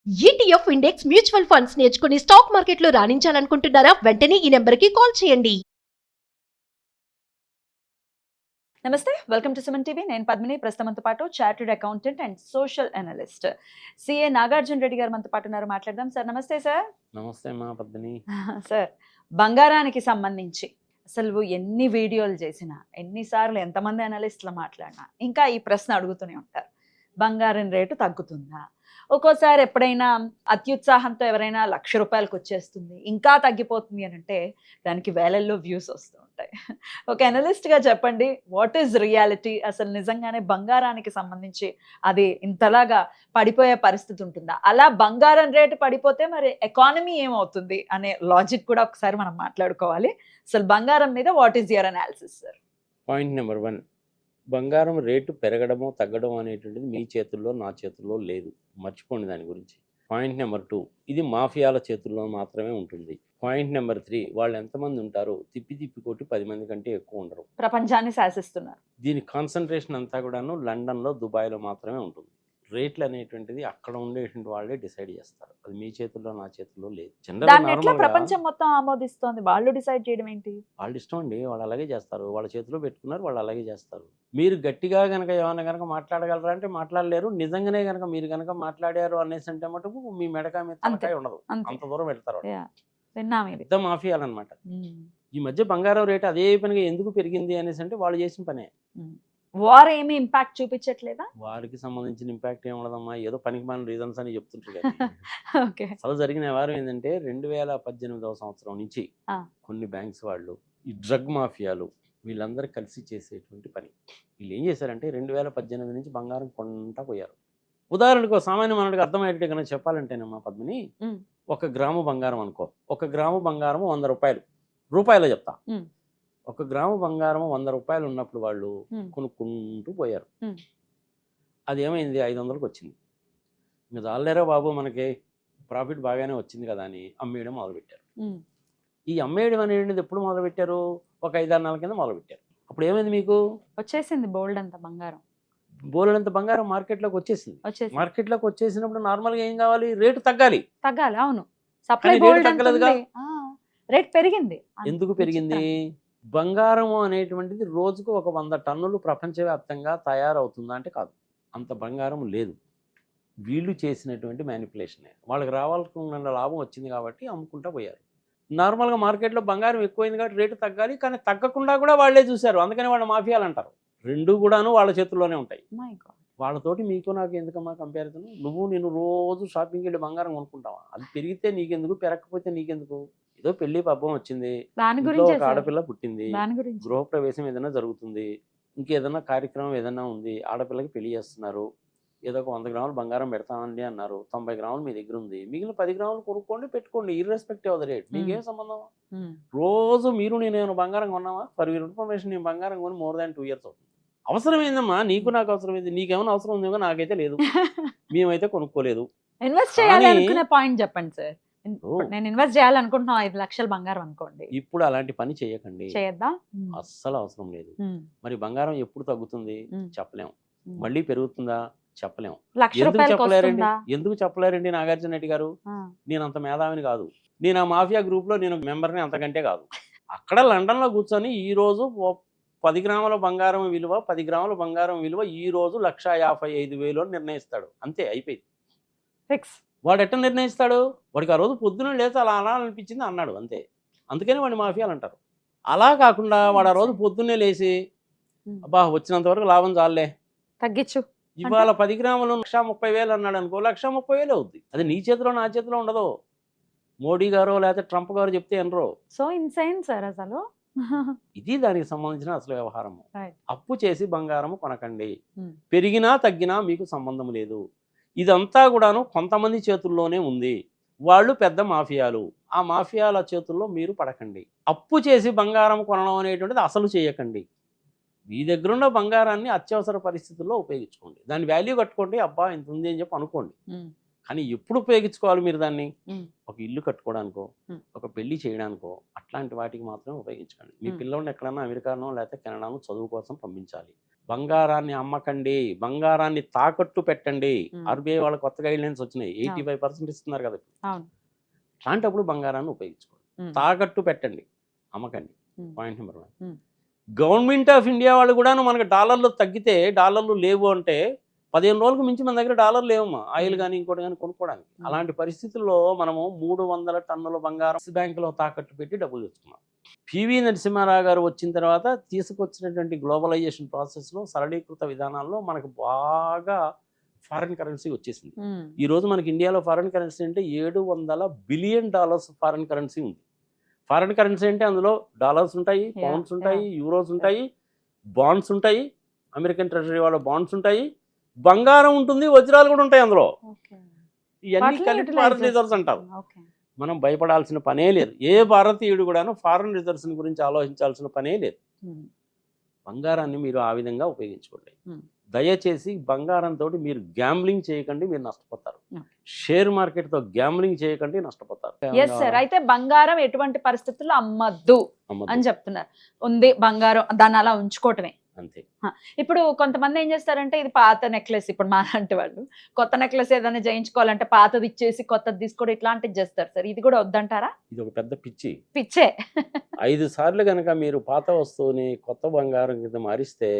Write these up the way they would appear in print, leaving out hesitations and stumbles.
ETF index mutual funds నేర్చుకుని stock మార్కెట్లో రాణించాలనుకుంటున్నారా? వెంటనే ఈ నెంబర్కి కాల్ చేయండి. నమస్తే, వెల్కమ్ టు సుమన్ టీవీ. నేను పద్మిని. ప్రస్తుతంతో పాటు chartered accountant and social analyst CA Nagarjuna Reddy గారు మనతో పాటు ఉన్నారు. మాట్లాడదాం. సార్ నమస్తే. సార్ నమస్తే అమ్మా పద్మిని. సార్, బంగారానికి సంబంధించి అసలు ఎన్ని వీడియోలు చేసినా, ఎన్నిసార్లు ఎంతమంది అనలిస్టులు మాట్లాడినా ఇంకా ఈ ప్రశ్న అడుగుతూనే ఉంటారు. బంగారం రేటు తగ్గుతుందా? ఒక్కోసారి ఎప్పుడైనా అత్యుత్సాహంతో ఎవరైనా ₹1,00,000 వచ్చేస్తుంది, ఇంకా తగ్గిపోతుంది అని అంటే దానికి వేలల్లో వ్యూస్ వస్తూ ఉంటాయి. ఒక అనలిస్ట్గా చెప్పండి, వాట్ ఈజ్ రియాలిటీ? అసలు నిజంగానే బంగారానికి సంబంధించి అది ఇంతలాగా పడిపోయే పరిస్థితి ఉంటుందా? అలా బంగారం రేటు పడిపోతే మరి ఎకానమీ ఏమవుతుంది అనే లాజిక్ కూడా ఒకసారి మనం మాట్లాడుకోవాలి. అసలు బంగారం మీద what is your analysis sir? Point number 1, బంగారం రేటు పెరగడమో తగ్గడం అనేటువంటిది మీ చేతుల్లో నా చేతుల్లో లేదు, మర్చిపోండి దాని గురించి. పాయింట్ నెంబర్ 2, ఇది మాఫియాల చేతుల్లో మాత్రమే ఉంటుంది. పాయింట్ నెంబర్ 3, వాళ్ళు ఎంతమంది ఉంటారు? తిప్పి కొట్టి 10 మంది కంటే ఎక్కువ ఉండరు. ప్రపంచాన్ని శాసిస్తున్నారు. దీని కాన్సన్ట్రేషన్ అంతా కూడాను లండన్లో, దుబాయ్లో మాత్రమే ఉంటుంది. రేట్లు అనేటువంటిది అక్కడ ఉండేటువంటి వాళ్ళే డిసైడ్ చేస్తారు. అది మీ చేతుల్లో నా చేతుల్లో లేదు. దాన్ని ఎట్లా ప్రపంచం మొత్తం ఆమోదిస్తోంది? వాళ్ళు డిసైడ్ చేయడం ఏంటి? వాళ్ళ ఇష్టం అండి, వాళ్ళు అలాగే చేస్తారు. వాళ్ళ చేతిలో పెట్టుకున్నారు, వాళ్ళు అలాగే చేస్తారు. మీరు గట్టిగా కనుక ఏమైనా కనుక మాట్లాడగలరా అంటే మాట్లాడలేరు. నిజంగానే కనుక మీరు కనుక మాట్లాడారు అనేసి అంటే మటుకు మీ మెడకాయ మీద తలకాయ ఉండదు, అంత దూరం పెడతారు. పెద్ద మాఫియాలు అనమాట. ఈ మధ్య బంగారం రేటు అదే పనిగా ఎందుకు పెరిగింది అనేసి అంటే వాళ్ళు చేసిన పనే. వార్ ఏమి ఇంపాక్ట్ చూపించట్లేదా? వారికి సంబంధించిన ఇంపాక్ట్ ఏం ఉండదమ్మా, ఏదో పనికి మన రీజన్స్ అని చెప్తుంటారు. అసలు జరిగిన వ్యవహారం ఏంటంటే 2018వ సంవత్సరం నుంచి కొన్ని బ్యాంక్స్ వాళ్ళు, ఈ డ్రగ్ మాఫియాలు వీళ్ళందరూ కలిసి చేసేటువంటి పని. వీళ్ళు ఏం చేశారంటే 2018 నుంచి బంగారం కొంటా పోయారు. ఉదాహరణకు సామాన్య మానవుడికి అర్థమయ్యేటట్టు కనుక చెప్పాలంటేనమ్మా పద్మిని, 1 గ్రాము బంగారం అనుకో. 1 గ్రాము బంగారం ₹100. రూపాయలు చెప్తా. 1 గ్రాము బంగారం ₹100 ఉన్నప్పుడు వాళ్ళు కొనుక్కుంటూ పోయారు. అది ఏమైంది? 500కి వచ్చింది. ఇంకా చాలేరా బాబు, మనకి ప్రాఫిట్ బాగానే వచ్చింది కదా అని అమ్మేయడం మొదలుపెట్టారు. ఈ అమ్మేయడం అనేది ఎప్పుడు మొదలుపెట్టారు? ఒక 5-6 నెలల కింద మొదలుపెట్టారు. అప్పుడు ఏమైంది? మీకు వచ్చేసింది బోల్డ్ అంత బంగారం. బోలెడంత బంగారం మార్కెట్లోకి వచ్చేసింది. మార్కెట్లోకి వచ్చేసినప్పుడు నార్మల్గా ఏం కావాలి? రేటు తగ్గాలి. అవును. సప్లై బోల్డ్ తగ్గలేదుగా, రేట్ పెరిగింది. ఎందుకు పెరిగింది? బంగారం అనేటువంటిది రోజుకు ఒక 100 టన్నులు ప్రపంచవ్యాప్తంగా తయారవుతుందా అంటే కాదు. అంత బంగారం లేదు. వీళ్ళు చేసినటువంటి మ్యానిపులేషనే. వాళ్ళకి రావాల్సిన లాభం వచ్చింది కాబట్టి అమ్ముకుంటూ పోయారు. నార్మల్గా మార్కెట్లో బంగారం ఎక్కువైంది కాబట్టి రేటు తగ్గాలి, కానీ తగ్గకుండా కూడా వాళ్ళే చూశారు. అందుకని వాళ్ళ మాఫియాలు అంటారు. రెండు కూడాను వాళ్ళ చేతుల్లోనే ఉంటాయి. వాళ్ళతోటి మీకు నాకు ఎందుకమ్మా కంపారిజన్? నేను రోజు షాపింగ్కి వెళ్ళి బంగారం కొనుక్కుంటావా? అది పెరిగితే నీకెందుకు, పెరగకపోతే నీకెందుకు? ఏదో పెళ్లి పబ్బం వచ్చింది, ఒక ఆడపిల్ల పుట్టింది, గృహప్రవేశం ఏదైనా జరుగుతుంది, ఇంకేదైనా కార్యక్రమం ఏదైనా ఉంది, ఆడపిల్లకి పెళ్లి చేస్తున్నారు, ఏదో ఒక 100 గ్రాములు బంగారం పెడతామండి అన్నారు. 90 గ్రాములు మీ దగ్గర ఉంది, మిగిలిన 10 గ్రాములు కొనుక్కోండి, పెట్టుకోండి, ఇర్రెస్పెక్టివ్ ఆఫ్ ద రేట్. మీకేం సంబంధం? రోజు మీరు నేను బంగారం కొన్నావా? ఫర్ యువర్ ఇన్ఫర్మేషన్, నేను బంగారం కొని more than 2 years అవుతుంది. అవసరం ఏందమ్మా? నీకు నాకు అవసరం ఏంది? నీకేమైనా అవసరం ఉందేమో, నాకైతే లేదు. మేమైతే కొనుక్కోలేదు. ఇన్వెస్ట్ చేయాలనుకునే పాయింట్ చెప్పండి సార్. నేను ఇన్వెస్ట్ చేయాలనుకుంటున్నా 5 లక్షలు బంగారం అనుకోండి. ఇప్పుడు అలాంటి పని చేయకండి. చేయొద్దా? అస్సలు అవసరం లేదు. మరి బంగారం ఎప్పుడు తగ్గుతుంది చెప్పలేం, మళ్ళీ పెరుగుతుందా చెప్పలేం. ఎందుకు చెప్పలేరండి నాగార్జున రెడ్డి గారు? నేను అంత మేధావిని కాదు. నేను ఆ మాఫియా గ్రూప్ లో నేను మెంబర్ని, అంతకంటే కాదు. అక్కడ లండన్ లో కూర్చొని ఈ రోజు 10 గ్రాముల బంగారం విలువ, 10 గ్రాముల బంగారం విలువ ఈ రోజు 1,55,000 నిర్ణయిస్తాడు. అంతే, అయిపోయింది. వాడు ఎట్లా నిర్ణయిస్తాడు? వాడికి ఆ రోజు పొద్దున లేచి అలా అనాలనిపించింది అన్నాడు, అంతే. అందుకని వాడిని మాఫియాలు అంటారు. అలా కాకుండా వాడు ఆ రోజు పొద్దున్నే లేచి అబ్బా వచ్చినంత వరకు లాభం చాలే, తగ్గించు, ఇవాళ 10 గ్రాములు 1,30,000 అన్నాడు అనుకో, 1,30,000 అవుద్ది. అది నీ చేతిలో నా చేతిలో ఉండదు. మోడీ గారో లేకపోతే ట్రంప్ గారు చెప్తే ఎనరో. సో ఇన్సైన్ సార్ అసలు. ఇది దానికి సంబంధించిన అసలు వ్యవహారము. అప్పు చేసి బంగారము కొనకండి. పెరిగినా తగ్గినా మీకు సంబంధం లేదు. ఇదంతా కూడాను కొంతమంది చేతుల్లోనే ఉంది. వాళ్ళు పెద్ద మాఫియాలు. ఆ మాఫియాల చేతుల్లో మీరు పడకండి. అప్పు చేసి బంగారం కొనడం అనేటువంటిది అసలు చేయకండి. మీ దగ్గరున్న బంగారాన్ని అత్యవసర పరిస్థితుల్లో ఉపయోగించుకోండి. దాని వాల్యూ కట్టుకోండి, అబ్బా ఇంత ఉంది అని చెప్పి అనుకోండి. కానీ ఎప్పుడు ఉపయోగించుకోవాలి మీరు దాన్ని? ఒక ఇల్లు కట్టుకోవడానికో, ఒక పెళ్లి చేయడానికో, అట్లాంటి వాటికి మాత్రమే ఉపయోగించుకోండి. మీ పిల్లల్ని ఎక్కడన్నా అమెరికానో లేకపోతే కెనడానో చదువు కోసం పంపించాలి. బంగారాన్ని అమ్మకండి, బంగారాన్ని తాకట్టు పెట్టండి. ఉమ్. ఆర్బీఐ వాళ్ళ కొత్త గైడ్ లైన్స్ వచ్చినాయి, అవును. 85% ఇస్తున్నారు కదా ఇప్పుడు. అవును. అలాంటప్పుడు బంగారాన్ని ఉపయోగించుకోండి, ఉమ్. తాకట్టు పెట్టండి, అమ్మకండి. ఉమ్. Point number 1. ఉమ్. గవర్నమెంట్ ఆఫ్ ఇండియా వాళ్ళు కూడాను మనకు డాలర్లు తగ్గితే, డాలర్లు లేవు అంటే 15 రోజులకు మించి మన దగ్గర డాలర్లు లేవమ్మా, ఆయిల్ కానీ ఇంకోటి కానీ కొనుక్కోవడానికి. అలాంటి పరిస్థితుల్లో మనము 300 టన్నుల బంగారం బ్యాంకులో తాకట్టు పెట్టి డబ్బులు తెచ్చుకున్నాం. పివి నరసింహారావు గారు వచ్చిన తర్వాత తీసుకొచ్చినటువంటి గ్లోబలైజేషన్ ప్రాసెస్లో, సరళీకృత విధానాల్లో మనకు బాగా ఫారిన్ కరెన్సీ వచ్చేసింది. ఉమ్. ఈ రోజు మనకి ఇండియాలో ఫారిన్ కరెన్సీ అంటే $700 బిలియన్ ఫారిన్ కరెన్సీ ఉంది. ఫారిన్ కరెన్సీ అంటే అందులో డాలర్స్ ఉంటాయి, పౌండ్స్ ఉంటాయి, యూరోస్ ఉంటాయి, బాండ్స్ ఉంటాయి, అమెరికన్ ట్రెజరీ వాళ్ళ బాండ్స్ ఉంటాయి, బంగారం ఉంటుంది, వజ్రాలు కూడా ఉంటాయి అందులో. ఓకే. ఇవన్నీ వాటిని కలిపి utilize ఫారిన్ రిజర్వ్స్ అంటారు. ఓకే. మనం భయపడాల్సిన పనే లేదు. ఏ భారతీయుడు కూడాను ఫారిన్ రిజర్వ్స్ గురించి ఆలోచించాల్సిన పనే లేదు. ఉమ్. బంగారాన్ని మీరు ఆ విధంగా ఉపయోగించుకోండి. Hmm. దయచేసి బంగారంతో మీరు గ్యాంబ్లింగ్ చేయకండి, మీరు నష్టపోతారు. Hmm. షేర్ మార్కెట్తో గ్యాంబ్లింగ్ చేయకండి, నష్టపోతారు. Yes sir. అయితే బంగారం ఎటువంటి పరిస్థితుల్లో అమ్మద్దు అమ్మద్దు. అని చెప్తున్నారు. ఉంది బంగారం, దాన్ని అలా ఉంచుకోవటమే. అంతే. ఇప్పుడు కొంతమంది ఏం చేస్తారంటే, ఇది పాత నెక్లెస్, ఇప్పుడు మా లాంటి వాళ్ళు కొత్త నెక్లెస్ ఏదైనా చేయించుకోవాలంటే పాతది ఇచ్చేసి కొత్తది తీసుకోవడం ఇట్లాంటివి చేస్తారు సార్. ఇది కూడా వద్దంటారా? ఇది ఒక పెద్ద పిచ్చి. పిచ్చే. 5 సార్లు కనుక మీరు పాత వస్తువుని కొత్త బంగారం కింద మారిస్తే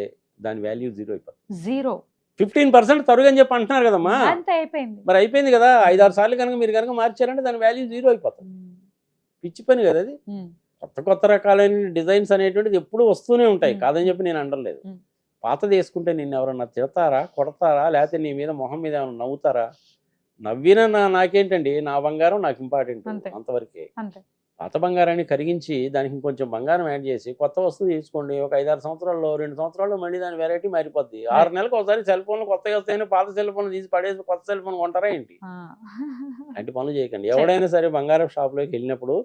దాని వాల్యూ 0 అయిపోతుంది. 0. 15% తరుగు అని చెప్పి అంటున్నారు కదమ్మా. అంతే అయిపోయింది. మరి అయిపోయింది కదా. 5-6 సార్లు కనుక మీరు కనుక మార్చారంటే దాని వాల్యూ 0 అయిపోతుంది. పిచ్చి పని కదా అది. కొత్త కొత్త రకాలైన డిజైన్స్ అనేటువంటిది ఎప్పుడూ వస్తూనే ఉంటాయి, కాదని చెప్పి నేను అనలేదు. పాతది వేసుకుంటే నిన్ను ఎవరన్నా తిడతారా, కొడతారా, లేకపోతే నీ మీద మొహం మీద ఏమైనా నవ్వుతారా? నవ్వినా నాకేంటండి, నా బంగారం నాకు ఇంపార్టెంట్, అంతే. అంతవరకే. అంతే. పాత బంగారాన్ని కరిగించి దానికి ఇంకొంచెం బంగారం యాడ్ చేసి కొత్త వస్తువు తీసుకోండి. ఒక 5-6 సంవత్సరాల్లో, 2 సంవత్సరాల్లో మళ్ళీ దాని వెరైటీ మారిపోద్ది. 6 నెలలకు ఒకసారి సెల్ ఫోన్లు కొత్తగా వస్తాయని పాత సెల్ ఫోన్లు తీసి పడేసి కొత్త సెల్ ఫోన్ కొంటారా ఏంటి? అలాంటి పనులు చేయకండి. ఎవడైనా సరే బంగారం షాప్లోకి వెళ్ళినప్పుడు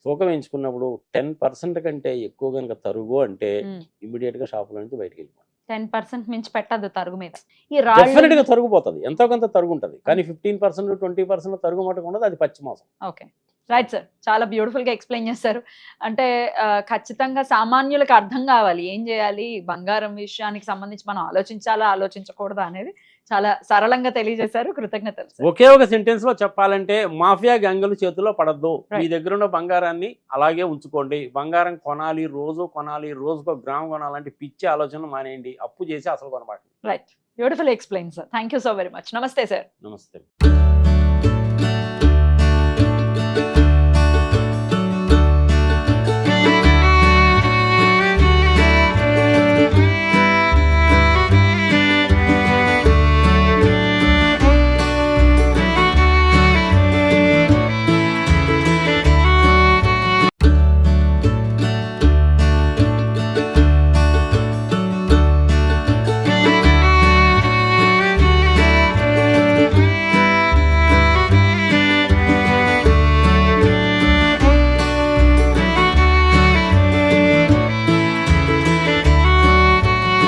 తూకం ఎంచుకున్నప్పుడు 10% కంటే ఎక్కువ కనుక తరుగు అంటే ఇమీడియట్ గా షాపులో నుంచి బయటకు వెళ్ళిపోండి. 10% మించి పెట్టద్దు తరుగు మీద. ఈ డెఫినెట్ గా తరుగుపోతుంది, ఎంతో కొంత తరుగు ఉంటుంది. కానీ 15% 20% తరుగు మటుకు ఉండదు, అది పచ్చి మోసం. Okay, right sir. చాలా బ్యూటిఫుల్ గా ఎక్స్ప్లెయిన్ చేశారు. అంటే ఖచ్చితంగా సామాన్యులకు అర్థం కావాలి ఏం చేయాలి, బంగారం విషయానికి సంబంధించి మనం ఆలోచించాలా ఆలోచించకూడదా అనేది చాలా సరళంగా తెలియజేశారు. కృతజ్ఞతలు సార్. ఒకే ఒక సెంటెన్స్ లో చెప్పాలంటే, మాఫియా గ్యాంగుల చేతిలో పడద్దు. మీ దగ్గర ఉన్న బంగారాన్ని అలాగే ఉంచుకోండి. బంగారం కొనాలి, రోజు కొనాలి, రోజుకో గ్రామ్ కొనాలంటే పిచ్చి ఆలోచన మానేయండి. అప్పు చేసి అసలు కొనమాట. Right, beautiful explain sir. Thank you so very much. నమస్తే సార్. నమస్తే.